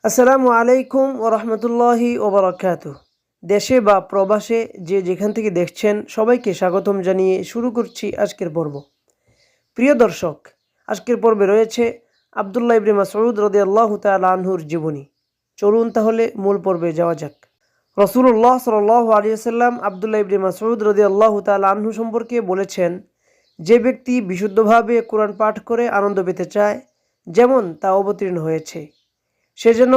আসসালামু আলাইকুম ও রহমতুল্লাহি ওবরাকাতুহ। দেশে বা প্রবাসে যে যেখান থেকে দেখছেন সবাইকে স্বাগতম জানিয়ে শুরু করছি আজকের পর্ব। প্রিয় দর্শক, আজকের পর্বে রয়েছে আবদুল্লাহ ইবনে মাসউদ রাদিয়াল্লাহু তাআলা আনহুর জীবনী। চলুন তাহলে মূল পর্বে যাওয়া যাক। রাসূলুল্লাহ সাল্লাল্লাহু আলাইহি ওয়াসাল্লাম আবদুল্লাহ ইবনে মাসউদ রাদিয়াল্লাহু তাআলা আনহু সম্পর্কে বলেছেন, যে ব্যক্তি বিশুদ্ধভাবে কোরআন পাঠ করে আনন্দ পেতে চায়, যেমন তা অবতীর্ণ হয়েছে, সে যেন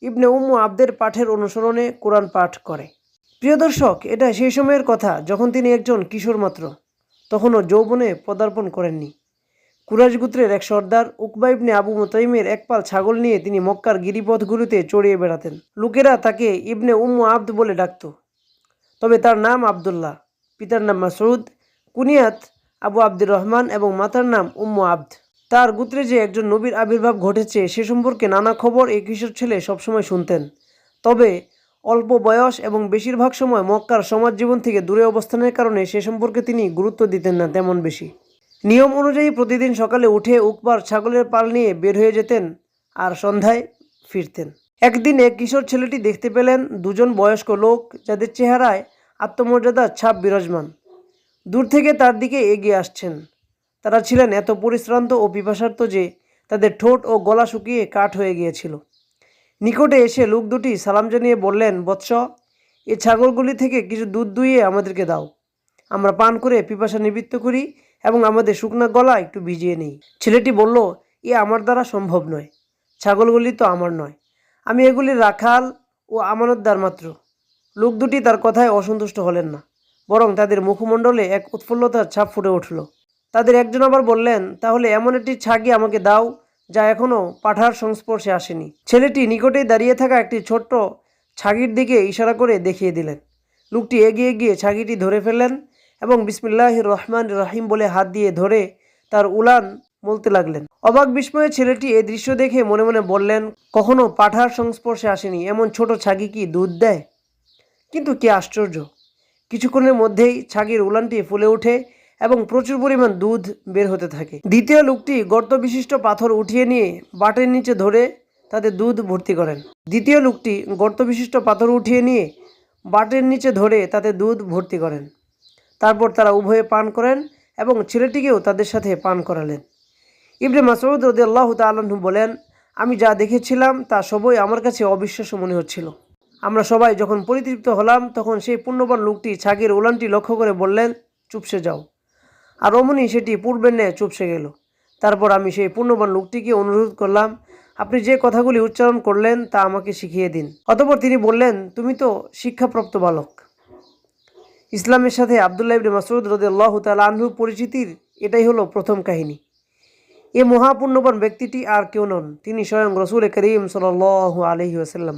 ইবনে উম্মু আবদের পাঠের অনুসরণে কোরআন পাঠ করে। প্রিয় দর্শক, এটা সেই সময়ের কথা যখন তিনি একজন কিশোর মাত্র, তখনও যৌবনে পদার্পণ করেননি। কুরাইশ গোত্রের এক সর্দার উকবা ইবনে আবু মুতাইমের একপাল ছাগল নিয়ে তিনি মক্কার গিরিপথগুলোতে চড়িয়ে বেড়াতেন। লোকেরা তাকে ইবনে উম্মু আবদ বলে ডাকত, তবে তার নাম আবদুল্লাহ। পিতার নাম মাসউদ, কুনিয়াত আবু আব্দুর রহমান এবং মাতার নাম উম্মু আবদ। তার গোত্রে যে একজন নবীর আবির্ভাব ঘটেছে সে সম্পর্কে নানা খবর এই কিশোর ছেলে সবসময় শুনতেন। তবে অল্প বয়স এবং বেশিরভাগ সময় মক্কার সমাজ জীবন থেকে দূরে অবস্থানের কারণে সে সম্পর্কে তিনি গুরুত্ব দিতেন না তেমন বেশি। নিয়ম অনুযায়ী প্রতিদিন সকালে উঠে উকবার ছাগলের পাল নিয়ে বের হয়ে যেতেন আর সন্ধ্যায় ফিরতেন। একদিন এক কিশোর ছেলেটি দেখতে পেলেন দুজন বয়স্ক লোক যাদের চেহারায় আত্মমর্যাদার ছাপ বিরাজমান দূর থেকে তার দিকে এগিয়ে আসছেন। তারা ছিলেন এত পরিশ্রান্ত ও পিপাসার্ত যে তাদের ঠোঁট ও গলা শুকিয়ে কাঠ হয়ে গিয়েছিল। নিকটে এসে লোক দুটি সালাম জানিয়ে বললেন, বৎস, এই ছাগলগুলি থেকে কিছু দুধ দুইয়ে আমাদেরকে দাও। আমরা পান করে পিপাসা নিবৃত্ত করি এবং আমাদের শুকনা গলা একটু ভিজিয়ে নিই। ছেলেটি বলল, এ আমার দ্বারা সম্ভব নয়। ছাগলগুলি তো আমার নয়, আমি এগুলির রাখাল ও আমানতদার মাত্র। লোক দুটি তার কথায় অসন্তুষ্ট হলেন না, বরং তাদের মুখমণ্ডলে এক উৎফুল্লতার ছাপ ফুটে উঠল। তাদের একজন আবার বললেন, তাহলে এমন একটি ছাগি আমাকে দাও যা এখনও পাঠার সংস্পর্শে আসেনি। ছেলেটি নিকটেই দাঁড়িয়ে থাকা একটি ছোট্ট ছাগির দিকে ইশারা করে দেখিয়ে দিলেন। লোকটি এগিয়ে গিয়ে ছাগিটি ধরে ফেললেন এবং বিসমিল্লাহির রহমানির রহিম বলে হাত দিয়ে ধরে তার উলান মলতে লাগলেন। অবাক বিস্ময়ে ছেলেটি এই দৃশ্য দেখে মনে মনে বললেন, কখনো পাঠার সংস্পর্শে আসেনি এমন ছোট ছাগি কি দুধ দেয়? কিন্তু কি আশ্চর্য, কিছুক্ষণের মধ্যেই ছাগির উলানটি ফুলে ওঠে এবং প্রচুর পরিমাণ দুধ বের হতে থাকে। দ্বিতীয় লোকটি গর্ত বিশিষ্ট পাথর উঠিয়ে নিয়ে বাটের নিচে ধরে তাতে দুধ ভর্তি করেন। তারপর তারা উভয়ে পান করেন এবং ছেলেটিকেও তাদের সাথে পান করালেন। ইবনে মাসউদ রাদিয়াল্লাহু তাআলা আনহু বলেন, আমি যা দেখেছিলাম তা সবই আমার কাছে অবিশ্বাস্য মনে হচ্ছিল। আমরা সবাই যখন পরিতৃপ্ত হলাম তখন সেই পুণ্যবান লোকটি ছাগির উলানটি লক্ষ্য করে বললেন, চুপসে যাও। আর অমনি সেটি পূর্বের ন্যায় চুপসে গেল। তারপর আমি সেই পুণ্যবান লোকটিকে অনুরোধ করলাম, আপনি যে কথাগুলি উচ্চারণ করলেন তা আমাকে শিখিয়ে দিন। অতঃপর তিনি বললেন, তুমি তো শিক্ষাপ্রাপ্ত বালক। ইসলামের সাথে আবদুল্লাহ ইবনে মাসউদ রাদিয়াল্লাহু তাআলা আনহুর পরিচিতির এটাই হলো প্রথম কাহিনী। এ মহাপুণ্যবান ব্যক্তিটি আর কেউ নন, তিনি স্বয়ং রাসূল করিম সাল্লাল্লাহু আলাইহি ওয়াসাল্লাম।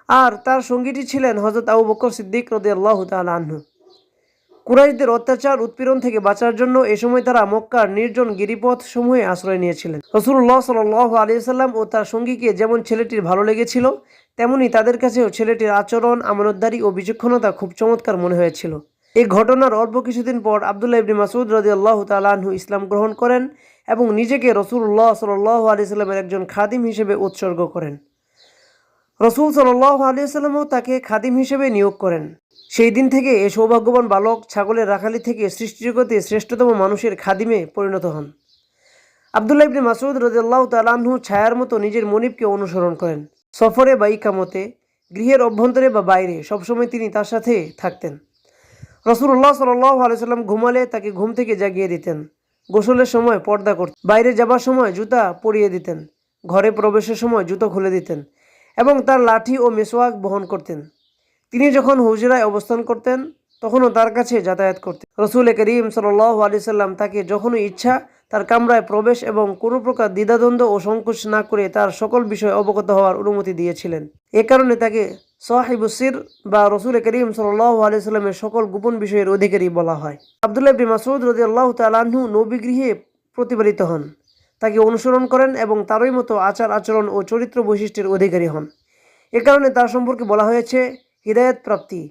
আর তার সঙ্গীটি ছিলেন হযরত আবু বকর সিদ্দিক রাদিয়াল্লাহু তাআলা আনহু। কুরাইশদের অত্যাচার উৎপীড়ন থেকে বাঁচার জন্য এ সময় তারা মক্কার নির্জন গিরিপথ সমূহে আশ্রয় নিয়েছিলেন। রাসূলুল্লাহ সাল্লাল্লাহু আলাইহি ওয়াসাল্লাম ও তার সঙ্গীকে যেমন ছেলেটির ভালো লেগেছিল, তেমনি তাদের কাছেও ছেলেটির আচরণ, আমানতদারি ও বিচক্ষণতা খুব চমৎকার মনে হয়েছিল। এই ঘটনার অল্প কিছুদিন পর আবদুল্লাহ ইবনে মাসউদ রাদিয়াল্লাহু তাআলা আনহু ইসলাম গ্রহণ করেন এবং নিজেকে রাসূলুল্লাহ সাল্লাল্লাহু আলাইহি ওয়াসাল্লামের একজন খাদিম হিসেবে উৎসর্গ করেন। রাসূল সাল্লাল্লাহু আলাইহি ওয়াসাল্লামও তাকে খাদিম হিসেবে নিয়োগ করেন। সেই দিন থেকে এ সৌভাগ্যবান বালক ছাগলের রাখালি থেকে সৃষ্টিজগতে শ্রেষ্ঠতম মানুষের খাদিমে পরিণত হন। আবদুল্লাহ ইবনে মাসউদ রাদিয়াল্লাহু তাআলা আনহু ছায়ার মতো নিজের মনিবকে অনুসরণ করেন। সফরে বা ইকামতে, গৃহের অভ্যন্তরে বা বাইরে সবসময় তিনি তার সাথে থাকতেন। রাসূলুল্লাহ সাল্লাল্লাহু আলাইহি ওয়াসাল্লাম ঘুমালে তাকে ঘুম থেকে জাগিয়ে দিতেন, গোসলের সময় পর্দা করতেন, বাইরে যাবার সময় জুতা পরিয়ে দিতেন, ঘরে প্রবেশের সময় জুতো খুলে দিতেন এবং তার লাঠি ও মেসওয়াক বহন করতেন। তিনি যখন হুজরায় অবস্থান করতেন তখনও তার কাছে যাতায়াত করতেন। রাসূল করিম সাল্লাল্লাহু আলাইহি ওয়াসাল্লাম তাকে যখনই ইচ্ছা তার কামরায় প্রবেশ এবং কোনো প্রকার দ্বিধাদ্বন্দ্ব ও সংকোচ না করে তার সকল বিষয়ে অবগত হওয়ার অনুমতি দিয়েছিলেন। এ কারণে তাকে সাহিবুস সির বা রাসূল করিম সাল্লাল্লাহু আলাইহি ওয়াসাল্লামের সকল গোপন বিষয়ের অধিকারী বলা হয়। আবদুল্লাহ ইবনে মাসউদ রাদিয়াল্লাহু তাআলা আনহু নবী গৃহে প্রতিপালিত হন, তাকে অনুসরণ করেন এবং তারই মতো আচার আচরণ ও চরিত্র বৈশিষ্ট্যের অধিকারী হন। এ কারণে তার সম্পর্কে বলা হয়েছে হিদায়াত প্রাপ্তি।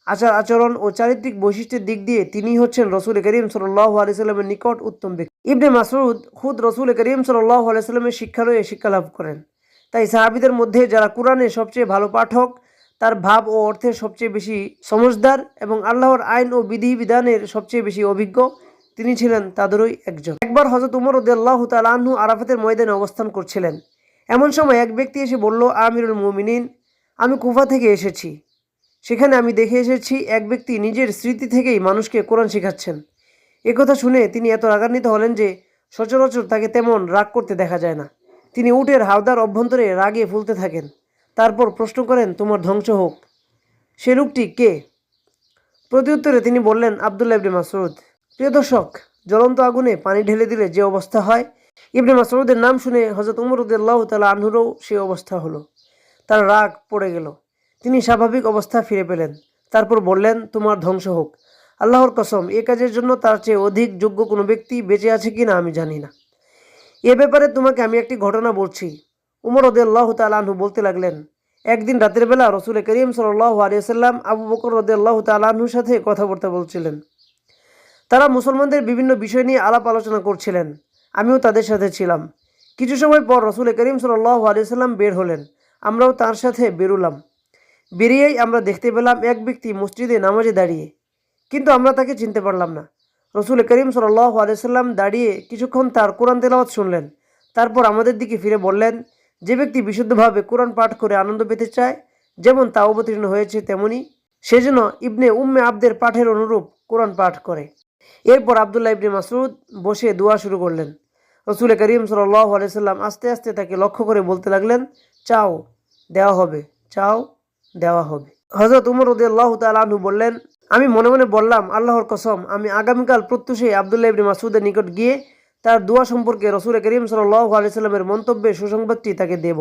আচার আচরণ ও চারিত্রিক বৈশিষ্ট্যের দিক দিয়ে তিনি হচ্ছেন রাসূল করিম সাল্লাল্লাহু আলাইহি ওয়াসাল্লামের নিকট উত্তম ব্যক্তি। ইবনে মাসউদ খুদ রাসূল করিম সাল্লাল্লাহু আলাইহি ওয়াসাল্লামের শিক্ষালয়ে শিক্ষালাভ করেন। তাই সাহাবীদের মধ্যে যারা কোরআনের সবচেয়ে ভালো পাঠক, তার ভাব ও অর্থের সবচেয়ে বেশি সমজদার এবং আল্লাহর আইন ও বিধিবিধানের সবচেয়ে বেশি অভিজ্ঞ, তিনি ছিলেন তাদেরই একজন। একবার হযরত উমর রাদিয়াল্লাহু তাআলা আনহু আরাফাতের ময়দানে অবস্থান করছিলেন। এমন সময় এক ব্যক্তি এসে বলল, আমিরুল মুমিনিন, আমি কুফা থেকে এসেছি। সেখানে আমি দেখে এসেছি এক ব্যক্তি নিজের স্মৃতি থেকেই মানুষকে কোরআন শেখাচ্ছেন। একথা শুনে তিনি এত রাগান্বিত হলেন যে সচরাচর তাকে তেমন রাগ করতে দেখা যায় না। তিনি উটের হাওদার অভ্যন্তরে রাগে ফুলতে থাকেন। তারপর প্রশ্ন করেন, তোমার ধ্বংস হোক। সে লোকটি কে? প্রত্যুত্তরে তিনি বললেন, আব্দুল্লাহ ইবনে মাসউদ। প্রিয় দর্শক, জ্বলন্ত আগুনে পানি ঢেলে দিলে যে অবস্থা হয়, ইবনে মাসউদের নাম শুনে হযরত উমর রাদিয়াল্লাহু তাআলা আনহুরও সেই অবস্থা হলো। তার রাগ পড়ে গেল। তিনি স্বাভাবিক অবস্থা ফিরে পেলেন। তারপর বললেন, তোমার ধ্বংস হোক। আল্লাহর কসম, এ কাজের জন্য তার চেয়ে অধিক যোগ্য কোনো ব্যক্তি বেঁচে আছে কিনা আমি জানি না। এ ব্যাপারে তোমাকে আমি একটি ঘটনা বলছি। উমর রাদিয়াল্লাহু তাআলা আনহু বলতে লাগলেন, একদিন রাতের বেলা রাসূল করিম সাল্লাল্লাহু আলাইহি ওয়াসাল্লাম আবু বকর রাদিয়াল্লাহু তাআলা আনহুর সাথে কথাবার্তা বলছিলেন। তারা মুসলমানদের বিভিন্ন বিষয় নিয়ে আলাপ আলোচনা করছিলেন। আমিও তাদের সাথে ছিলাম। কিছু সময় পর রাসূল করিম সাল্লাল্লাহু আলাইহি ওয়াসাল্লাম বের হলেন। আমরাও তার সাথে বেরোলাম। বেরিয়েই আমরা দেখতে পেলাম এক ব্যক্তি মসজিদে নামাজে দাঁড়িয়ে, কিন্তু আমরা তাকে চিনতে পারলাম না। রাসূল করিম সাল্লাল্লাহু আলাইহি ওয়াসাল্লাম দাঁড়িয়ে কিছুক্ষণ তার কোরআন তেলাওয়াত শুনলেন। তারপর আমাদের দিকে ফিরে বললেন, যে ব্যক্তি বিশুদ্ধভাবে কোরআন পাঠ করে আনন্দ পেতে চায়, যেমন তা অবতীর্ণ হয়েছে তেমনি সেজন্য ইবনে উম্মে আবদের পাঠের অনুরূপ কোরআন পাঠ করে। এরপর আব্দুল্লাহ ইবনে মাসউদ বসে দোয়া শুরু করলেন। রাসূল করিম সাল্লাল্লাহু আলাইহি ওয়াসাল্লাম আস্তে আস্তে তাকে লক্ষ্য করে বলতে লাগলেন, চাও দেওয়া হবে, চাও দেওয়া হবে। হযরত উমর রাদিয়াল্লাহু তাআলা আনহু বললেন, আমি মনে মনে বললাম, আল্লাহর কসম, আমি আগামীকাল প্রত্যুষে আব্দুল্লাহ ইবনে মাসউদের নিকট গিয়ে তার দোয়া সম্পর্কে রাসূল করিম সাল্লাল্লাহু আলাইহি ওয়াসাল্লামের মন্তব্যের সুসংবাদটি তাকে দেব।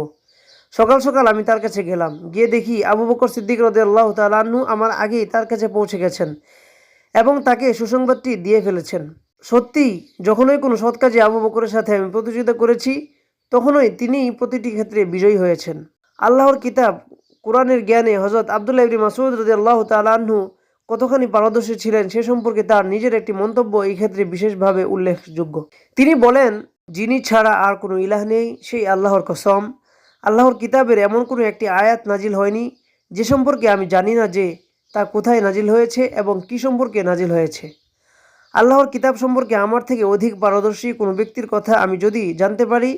সকাল সকাল আমি তার কাছে গেলাম। গিয়ে দেখি আবু বকর সিদ্দিক রাদিয়াল্লাহু তাআলা আনহু আমার আগেই তার কাছে পৌঁছে গেছেন এবং তাকে সুসংবাদটি দিয়ে ফেলেছেন। সত্যিই যখনই কোনো সৎ কাজে আবু বকরের সাথে আমি প্রতিযোগিতা করেছি, তখনই তিনি প্রতিটি ক্ষেত্রে বিজয়ী হয়েছেন। আল্লাহর কিতাব কোরআনের জ্ঞানে হযরত আব্দুল্লাহ ইবনে মাসউদ রাদিয়াল্লাহু তাআলা আনহু কতখানি পারদর্শী ছিলেন সে সম্পর্কে তার নিজের একটি মন্তব্য এই ক্ষেত্রে বিশেষভাবে উল্লেখযোগ্য। তিনি বলেন, যিনি ছাড়া আর কোনো ইলাহ নেই, সেই আল্লাহর কসম, আল্লাহর কিতাবের এমন কোনো একটি আয়াত নাজিল হয়নি যে সম্পর্কে আমি জানি না যে তা কোথায় নাজিল হয়েছে এবং কি সম্পর্কে নাজিল হয়েছে। আল্লাহর কিতাব সম্পর্কে আমার থেকে অধিক পারদর্শী কোনো ব্যক্তির কথা আমি যদি জানতে পারি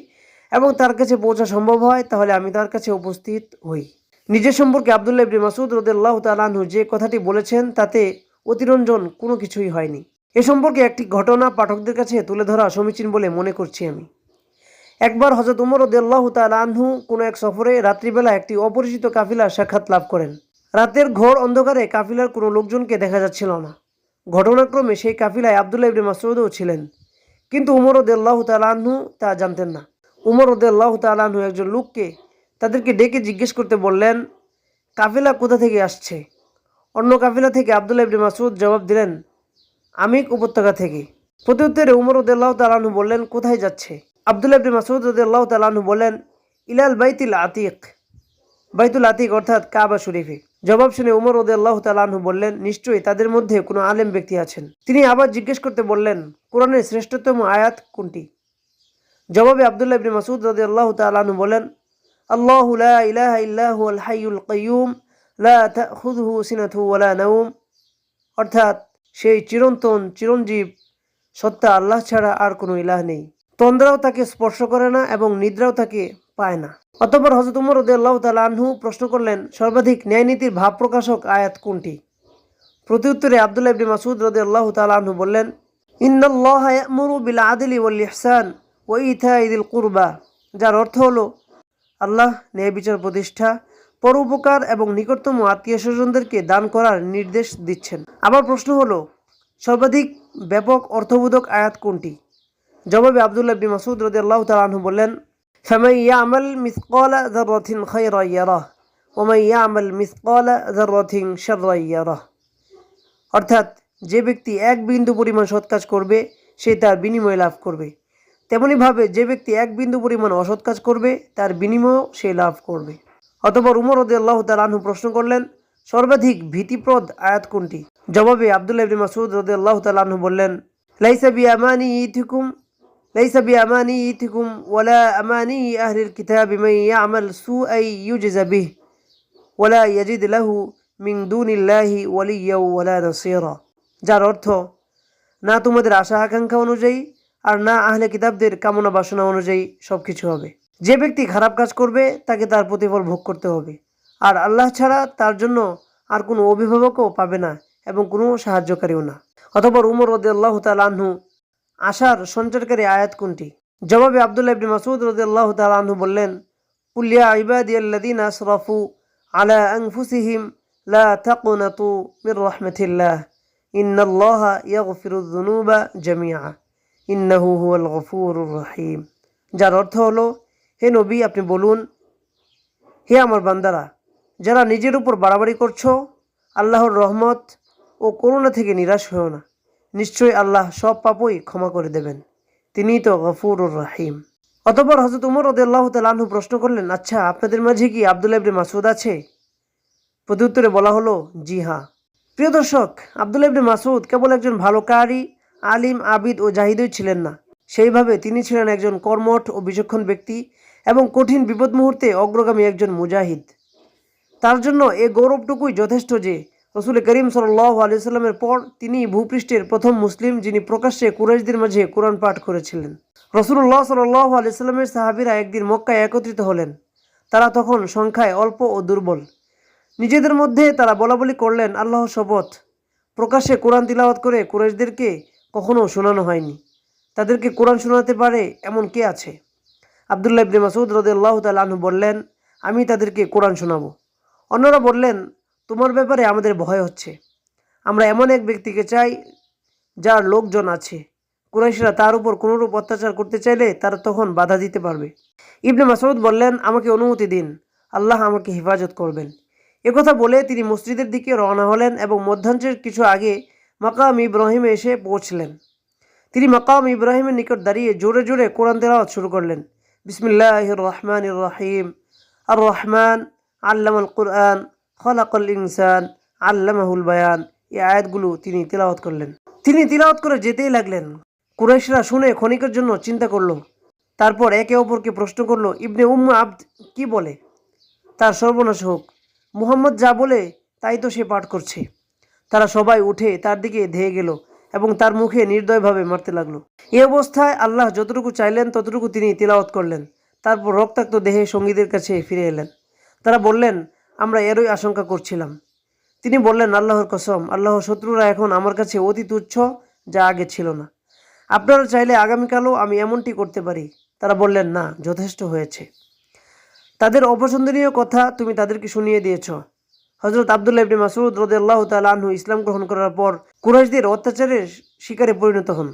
এবং তার কাছে পৌঁছা সম্ভব হয়, তাহলে আমি তার কাছে উপস্থিত হই। নিজের সম্পর্কে আব্দুল্লাহ ইবনে মাসউদ রাদিয়াল্লাহু তাআলা আনহু যে কথাটি বলেছেন তাতে অতিরঞ্জন কোনো কিছুই হয়নি। এ সম্পর্কে একটি ঘটনা পাঠকদের কাছে তুলে ধরা সমীচীন বলে মনে করছি আমি। একবার হযরত উমর রাদিয়াল্লাহু তাআলা আনহু কোনো এক সফরে রাত্রিবেলা একটি অপরিচিত কাফিলার সাক্ষাৎ লাভ করেন। রাতের ঘোর অন্ধকারে কাফিলার কোনো লোকজনকে দেখা যাচ্ছিল না। ঘটনাক্রমে সেই কাফিলায় আব্দুল্লাহ ইবনে মাসউদও ছিলেন, কিন্তু উমর রাদিয়াল্লাহু তাআলা আনহু তা জানতেন না। উমর রাদিয়াল্লাহু তাআলা আনহু একজন লোককে তাদেরকে ডেকে জিজ্ঞেস করতে বললেন, কাফিলা কোথা থেকে আসছে? অন্য কাফিলা থেকে আব্দুল্লাহ ইবনে মাসউদ জবাব দিলেন, আমিক উপত্যকা থেকে। প্রত্যুত্তরে উমর রাদিয়াল্লাহু তাআলা আনহু বললেন, কোথায় যাচ্ছে? আব্দুল্লাহ ইবনে মাসউদ রাদিয়াল্লাহু তাআলা আনহু বললেন, ইলাল বাইতুল আতিক। বাইতুল আতিক অর্থাৎ কাবা শরীফে। জবাব শুনে উমর রাদিয়াল্লাহু তাআলা আনহু বললেন, নিশ্চয়ই তাদের মধ্যে কোনো আলেম ব্যক্তি আছেন। তিনি আবার জিজ্ঞেস করতে বললেন, কোরআনের শ্রেষ্ঠতম আয়াত কোনটি? জবাবে আব্দুল্লাহ ইবনে মাসউদ রাদিয়াল্লাহু তাআলা আনহু বলেন, আল্লাহু লা ইলাহা ইল্লা হুয়াল হাইয়ুল কাইয়্যুম লা তাখুযুহু সিনাতুন ওয়ালা নাওম। অর্থাৎ সেই চিরন্তন চিরঞ্জীব সত্তা আল্লাহ ছাড়া আর কোনো ইলাহ নেই। তন্দ্রাও তাকে স্পর্শ করে না এবং নিদ্রাও তাকে পায় না। অতঃপর হযরত উমর রাদিয়াল্লাহু তাআলা আনহু প্রশ্ন করলেন, সর্বাধিক ন্যায়নীতির ভাব প্রকাশক আয়াত কোনটি? প্রত্যুত্তরে আব্দুল্লাহ ইবনে মাসউদ রাদিয়াল্লাহু তাআলা আনহু বললেন, ইন্নাল্লাহা ইয়া'মুরু বিল আদলি ওয়াল ইহসান ওয়া ইতা'i যিল কুরবা। যার অর্থ হলো, আল্লাহ ন্যায় বিচার প্রতিষ্ঠা, পরোপকার এবং নিকটতম আত্মীয় স্বজনদেরকে দান করার নির্দেশ দিচ্ছেন। আবার প্রশ্ন হলো, সর্বাধিক ব্যাপক অর্থবোধক আয়াত কোনটি? জবাবে আব্দুল্লাহ ইবনে মাসউদ রাদিয়াল্লাহু তাআলা আনহু বললেন, ফামান ইয়া'মাল মিসকালা যাররাতিন খায়রান ইয়ারাহ ওয়া মান ইয়া'মাল মিসকালা যাররাতিন শাররান ইয়ারাহ। অর্থাৎ যে ব্যক্তি এক বিন্দু পরিমাণ সৎ কাজ করবে সে তার বিনিময় লাভ করবে, তেমনিভাবে যে ব্যক্তি এক বিন্দু পরিমাণ অসৎ কাজ করবে তার বিনিময়ও সে লাভ করবে। অতঃপর উমর রাদিয়াল্লাহু তাআলা আনহু প্রশ্ন করলেন, সর্বাধিক ভীতিপ্রদ আয়াত কোনটি? জবাবে আব্দুল্লাহ ইবনে মাসউদ রাদিয়াল্লাহু তাআলা আনহু বললেন, লাইসা বিআমানিয়িকুম লাইসা বিআমানিয়িকুম ওয়ালা আমানি আহলিল কিতাবি মান ইয়ামাল সুআই ইউজজা বিহি ওয়ালা ইয়াজিদ লাহু মিন দুনিল্লাহি ওয়ালিয়্যা ওয়ালা নাসীরা। যার অর্থ, না তোমাদের আশা আকাঙ্ক্ষা অনুযায়ী আর না আহলে কিতাবদের কামনা বাসনা অনুযায়ী সব কিছু হবে। যে ব্যক্তি খারাপ কাজ করবে তাকে তার প্রতিফল ভোগ করতে হবে, আর আল্লাহ ছাড়া তার জন্য আর কোনো অভিভাবকও পাবে না এবং কোনো সাহায্যকারীও না। অতঃপর উমর রাদিয়াল্লাহু তাআলা আনহু আশার সঞ্চারকারী আয়াত কোনটি? জবাবে আব্দুল্লাহ ইবনে মাসউদ রাদিয়াল্লাহু তাআলা আনহু বললেন, কুল ইয়া ইবাদিয়াল্লাযীনা আসরাফু আলা আনফুসিহিম লা তাকনাতু মির রাহমাতিল্লাহ ইন্নাল্লাহা ইয়াগফিরুয যুনুবা জামিআ ইন্নাহু হুয়াল গফুরুর রহিম। যার অর্থ হলো, হে নবী, আপনি বলুন, হে আমার বান্দারা, যারা নিজের উপর বাড়াবাড়ি করছো, আল্লাহর রহমত ও করুণা থেকে নিরাশ হও না। নিশ্চয়ই আল্লাহ সব পাপই ক্ষমা করে দেবেন, তিনিই তো গফুরুর রহিম। অতঃপর হযরত উমর রাদিয়াল্লাহু তাআলা আনহু প্রশ্ন করলেন, আচ্ছা, আপনাদের মাঝে কি আব্দুল্লাহ ইবনে মাসউদ আছে? প্রত্যুত্তরে বলা হলো, জি হ্যাঁ। প্রিয় দর্শক, আব্দুল্লাহ ইবনে মাসউদ কেবল একজন ভালো কারি, আলিম, আবিদ ও জাহিদই ছিলেন না, সেইভাবে তিনি ছিলেন একজন কর্মঠ ও বিচক্ষণ ব্যক্তি এবং কঠিন বিপদ মুহূর্তে অগ্রগামী একজন মুজাহিদ। তার জন্য এ গৌরবটুকুই যথেষ্ট যে রসুল করিম সাল্লাল্লাহু আলাইহি সাল্লামের পর তিনি ভূপৃষ্ঠের প্রথম মুসলিম যিনি প্রকাশ্যে কুরাইশদের মাঝে কোরআন পাঠ করেছিলেন। রাসূলুল্লাহ সাল্লাল্লাহু আলাইহি সাল্লামের সাহাবীরা একদিন মক্কায় একত্রিত হলেন। তারা তখন সংখ্যায় অল্প ও দুর্বল। নিজেদের মধ্যে তারা বলাবলি করলেন, আল্লাহর শপথ, প্রকাশ্যে কোরআন তিলাওয়াত করে কুরাইশদেরকে কখনো শোনানো হয়নি। তাদেরকে কোরআন শোনাতে পারে এমন কে আছে? আব্দুল্লাহ ইবনে মাসউদ রাদিয়াল্লাহু তাআলা আনহু বললেন, আমি তাদেরকে কোরআন শোনাবো। অন্যরা বললেন, তোমার ব্যাপারে আমাদের ভয় হচ্ছে। আমরা এমন এক ব্যক্তিকে চাই যার লোকজন আছে। কুরাইশরা তার উপর কোনরূপ অত্যাচার করতে চাইলে তারা তখন বাধা দিতে পারবে। ইবনে মাসউদ বললেন, আমাকে অনুমতি দিন, আল্লাহ আমাকে হেফাজত করবেন। একথা বলে তিনি মসজিদের দিকে রওনা হলেন এবং মধ্যাহ্নের কিছু আগে মাকাম ইব্রাহিমে এসে পৌঁছলেন। তিনি মাকাম ইব্রাহিমের নিকট দাঁড়িয়ে জোরে জোরে কোরআন তেলাওয়াত শুরু করলেন। বিসমিল্লাহির রহমানির রহিম। আর রহমান আল্লামাল কুরআন খলাকাল ইনসান আল্লামাহুল বায়ান। এই আয়াতগুলো তিনি তিলাওয়াত করলেন। তিনি তিলাওয়াত করে যেতেই লাগলেন। কুরাইশরা শুনে ক্ষণিকের জন্য চিন্তা করলো, তারপর একে অপরকে প্রশ্ন করলো, ইবনে আব্দ কি বলে? তার সর্বনাশ হোক, মুহাম্মদ যা বলে তাই তো সে পাঠ করছে। তারা সবাই উঠে তার দিকে ধেয়ে গেল এবং তার মুখে নির্দয়ভাবে মারতে লাগলো। এই অবস্থায় আল্লাহ যতটুকু চাইলেন ততটুকু তিনি তিলাওয়াত করলেন। তারপর রক্তাক্ত দেহে সঙ্গীদের কাছে ফিরে এলেন। তারা বললেন, আমরা এরই আশঙ্কা করছিলাম। তিনি বললেন, আল্লাহর কসম, আল্লাহর শত্রুরা এখন আমার কাছে অতি তুচ্ছ, যা আগে ছিল না। আপনারা চাইলে আগামীকালও আমি এমনটি করতে পারি। তারা বললেন, না, যথেষ্ট হয়েছে। তাদের অপছন্দনীয় কথা তুমি তাদেরকে শুনিয়ে দিয়েছ। হযরত আব্দুল্লাহ ইবনে মাসউদ রাদিয়াল্লাহু তাআলা আনহু ইসলাম গ্রহণ করার পর কুরাইশদের অত্যাচারের শিকারে পরিণত হন।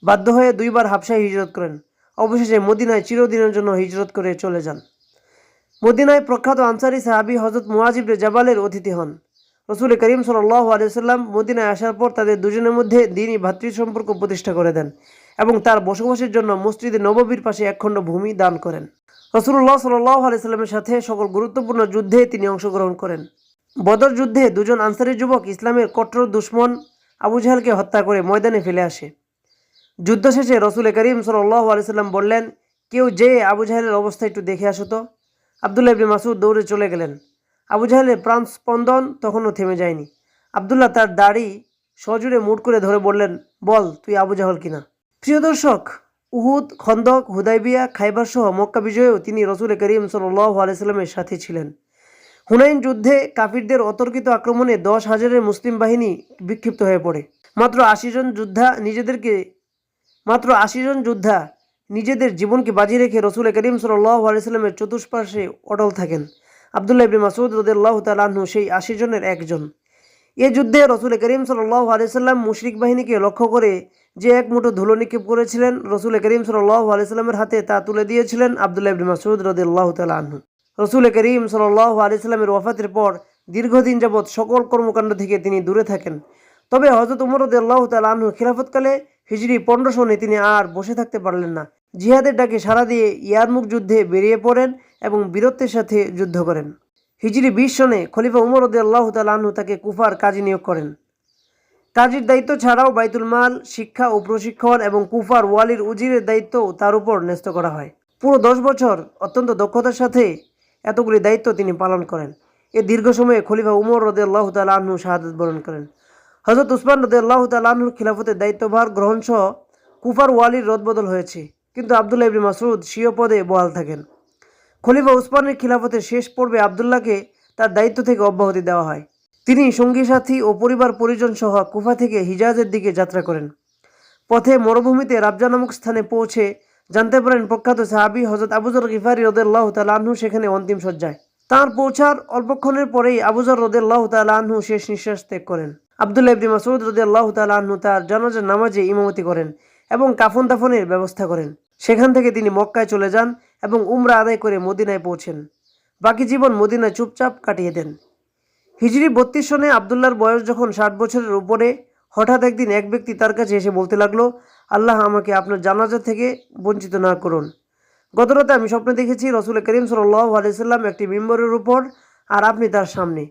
বাধ্য হয়ে 2 বার হাবশায় হিজরত করেন। অবশেষে মদিনায় চিরদিনের জন্য হিজরত করে চলে যান। মদিনায় প্রখ্যাত আনসারী সাহাবী হযরত মুআয ইবনে জাবালের অতিথি হন। রাসূল করিম সাল্লাল্লাহু আলাইহি ওয়াসাল্লাম মদিনায় আসার পর তাদের দুজনের মধ্যে দ্বীনি ভ্রাতৃ সম্পর্ক প্রতিষ্ঠা করে দেন এবং তার বসবাসের জন্য মসজিদে নববীর পাশে একখণ্ড ভূমি দান করেন। রাসূলুল্লাহ সাল্লাল্লাহু আলাইহি সাল্লামের সাথে সকল গুরুত্বপূর্ণ যুদ্ধে তিনি অংশগ্রহণ করেন। বদর যুদ্ধে 2 জন আনসারী যুবক ইসলামের কট্টর দুশমন আবু জাহলকে হত্যা করে ময়দানে ফেলে আসে। যুদ্ধ শেষে রাসূল করিম সাল্লাল্লাহু আলাইহি সাল্লাম বললেন, কেউ যে আবু জাহলের অবস্থা একটু দেখে আসো তো। আব্দুল্লাহ ইবনে মাসউদ দৌড়ে চলে গেলেন। আবু জাহলের প্রাণ স্পন্দন তখনও থেমে যায়নি। আব্দুল্লাহ তার দাড়ি সজোরে মুঠ করে ধরে বললেন, বল, তুই আবু জাহল কিনা? প্রিয় দর্শক, উহুদ, খন্দক, হুদাইবিয়া, খাইবার সহ মক্কা বিজয়েও তিনি রাসূল করিম সাল্লাল্লাহু আলাইহি সাল্লামের সাথী ছিলেন। হুনাইন যুদ্ধে কাফিরদের অতর্কিত আক্রমণে 10,000-এর মুসলিম বাহিনী বিক্ষিপ্ত হয়ে পড়ে। মাত্র 80 জন যোদ্ধা নিজেদের জীবনকে বাজি রেখে রাসূল করিম সাল্লাল্লাহু আলাইহি সাল্লামের চতুষ্পার্শ্বে অটল থাকেন। আব্দুল্লাহ ইবনে মাসউদ রাদিয়াল্লাহু তাআলা আনহু সেই 80 জনের একজন। এই যুদ্ধে রাসূল করিম সাল্লাল্লাহু আলাইহি সাল্লাম মুশরিক বাহিনীকে লক্ষ্য করে যে এক মুঠো ধুলো নিক্ষেপ করেছিলেন, রাসূল করিম সাল্লাল্লাহু আলাইহি সাল্লামের হাতে তা তুলে দিয়েছিলেন আব্দুল্লাহ ইবনে মাসউদ রাদিয়াল্লাহু তাআলা আনহু। রাসূল করিম সাল্লাল্লাহু আলাইহি সাল্লামের ওয়াফাতের পর দীর্ঘদিন যাবৎ সকল কর্মকাণ্ড থেকে তিনি দূরে থাকেন। তবে হযরত উমর রাদিয়াল্লাহু তাআলা আনহুর খিলাফতকালে হিজরি 1500 সনে তিনি আর বসে থাকতে পারলেন না। জিহাদের ডাকে সাড়া দিয়ে ইয়ারমুক যুদ্ধে বেরিয়ে পড়েন এবং বীরত্বের সাথে যুদ্ধ করেন। হিজরি 20 সনে খলিফা উমর রাদিয়াল্লাহু তাআলা আনহু তাকে কুফার কাজী নিয়োগ করেন। কাজীর দায়িত্ব ছাড়াও বাইতুল মাল, শিক্ষা ও প্রশিক্ষণ এবং কুফার ওয়ালির উজিরের দায়িত্ব তার উপর ন্যস্ত করা হয়। পুরো 10 বছর অত্যন্ত দক্ষতার সাথে এতগুলি দায়িত্ব তিনি পালন করেন। এই দীর্ঘ সময়ে খলিফা উমর রাদিয়াল্লাহু তাআলা আনহু শাহাদাত বরণ করেন। হযরত উসমান রাদিয়াল্লাহু তাআলা আনহুর খিলাফতের দায়িত্বভার গ্রহণ সহ কুফার ওয়ালির রদবদল হয়েছে, কিন্তু আব্দুল্লাহ ইবনে মাসউদ স্বীয় পদে বহাল থাকেন। খলিফা উসমানের খিলাফতের শেষ পর্বে আবদুল্লাহকে তার দায়িত্ব থেকে অব্যাহতি দেওয়া হয়। তিনি সঙ্গী সাথী ও পরিবার পরিজন সহ কুফা থেকে হিজাজের দিকে যাত্রা করেন। পথে মরুভূমিতে রাবজা নামক স্থানে পৌঁছে জানতে পারেন প্রখ্যাত সাহাবী হযরত আবু যর গিফারী রাদিয়াল্লাহু তাআলা আনহু সেখানে অন্তিম শয্যায়। তাঁর পৌঁছার অল্পক্ষণের পরেই আবু যর রাদিয়াল্লাহু তাআলা আনহু শেষ নিঃশ্বাস ত্যাগ করেন। আব্দুল্লাহ ইবনে মাসউদ রাদিয়াল্লাহু তাআলা আনহু তার জানাজার নামাজে ইমামতি করেন এবং কাফন দাফনের ব্যবস্থা করেন। সেখান থেকে তিনি মক্কায় চলে যান এবং উমরা আদায় করে মদিনায় পৌঁছেন। বাকি জীবন মদিনায় চুপচাপ কাটিয়ে দেন। হিজরি 32 সনে আবদুল্লাহর বয়স যখন 60 বছরের উপরে, হঠাৎ একদিন এক ব্যক্তি তার কাছে এসে বলতে লাগলো, আল্লাহ আমাকে আপনার জানাজা থেকে বঞ্চিত না করুন। গতরাতে আমি স্বপ্নে দেখেছি রাসূল করিম সাল্লাল্লাহু আলাইহি সাল্লাম একটি মিম্বরের উপর আর আপনি তার সামনে।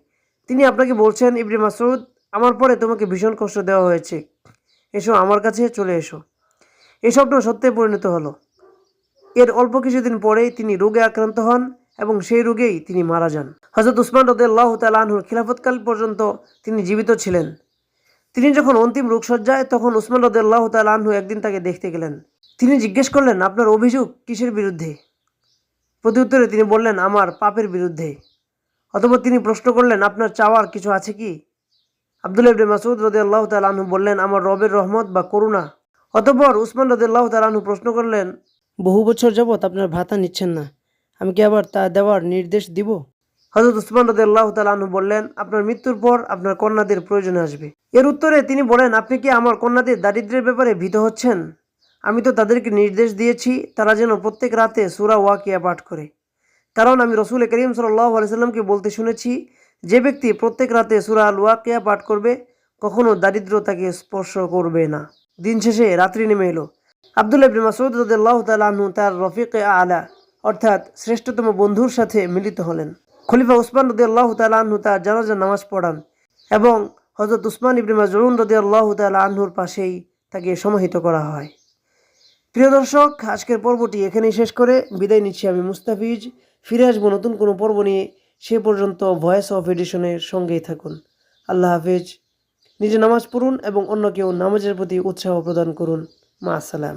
তিনি আপনাকে বলছেন, ইবনে মাসউদ, আমার পরে তোমাকে ভীষণ কষ্ট দেওয়া হয়েছে, এসো আমার কাছে চলে এসো। এই স্বপ্ন সত্যে পরিণত হলো। এর অল্প কিছুদিন পরেই তিনি রোগে আক্রান্ত হন এবং সেই রোগেই তিনি মারা যান। হযরত উসমান রাদিয়াল্লাহু তাআলা আনহুর খিলাফতকাল পর্যন্ত তিনি জীবিত ছিলেন। তিনি যখন অন্তিম রোগশয্যায়, তখন উসমান রাদিয়াল্লাহু তাআলা আনহু একদিন তাকে দেখতে গেলেন। তিনি জিজ্ঞেস করলেন, আপনার অভিযোগ কিসের বিরুদ্ধে? প্রত্যুত্তরে তিনি বললেন, আমার পাপের বিরুদ্ধে। অতঃপর তিনি প্রশ্ন করলেন, আপনার চাওয়ার কিছু আছে কি? আব্দুল্লাহ ইবনে মাসউদ রাদিয়াল্লাহু তাআলা আনহু বললেন, আমার রবের রহমত বা করুণা। অতঃপর উসমান রাদিয়াল্লাহু তাআলা আনহু প্রশ্ন করলেন, বহু বছর যাবৎ আপনার ভাতা নিচ্ছেন না, আমি কি আবার তা দেওয়ার নির্দেশ দিব? হযরত উসমান রাদিয়াল্লাহু তাআলা আনহু বললেন, আপনার মৃত্যুর পর আপনার কন্যাদের প্রয়োজনে আসবে। এর উত্তরে তিনি বলেন, আপনি কি আমার কন্যাদের দারিদ্র্যের ব্যাপারে ভীত হচ্ছেন? আমি তো তাদেরকে নির্দেশ দিয়েছি তারা যেন প্রত্যেক রাতে সূরা ওয়াকিয়া পাঠ করে। কারণ আমি রাসূল করিম সাল্লাল্লাহু আলাইহি সাল্লামকে বলতে শুনেছি, যে ব্যক্তি প্রত্যেক রাতে সূরা আল ওয়াকিয়া পাঠ করবে কখনো দারিদ্র্য তাকে স্পর্শ করবে না। দিন শেষে রাত্রি নেমে এলো। আব্দুল্লাহ ইবনে মাসউদ রাদিয়াল্লাহু তাআলা আনহু তার রফিকে আলা অর্থাৎ শ্রেষ্ঠতম বন্ধুর সাথে মিলিত হলেন। খলিফা উসমান রাদিয়াল্লাহু তাআলা আনহু তার জানাজার নামাজ পড়ান এবং হযরত উসমান ইবনে মাজউন রাদিয়াল্লাহু তাআলা আনহুর পাশেই তাকে সমাহিত করা হয়। প্রিয় দর্শক, আজকের পর্বটি এখানেই শেষ করে বিদায় নিচ্ছি আমি মুস্তাফিজ। ফিরে আসবো নতুন কোনো পর্ব নিয়ে। সে পর্যন্ত ভয়েস অফ এডিশনের সঙ্গেই থাকুন। আল্লাহ হাফেজ। নিজে নামাজ পড়ুন এবং অন্যকেও নামাজের প্রতি উৎসাহ প্রদান করুন। মা আসসালাম।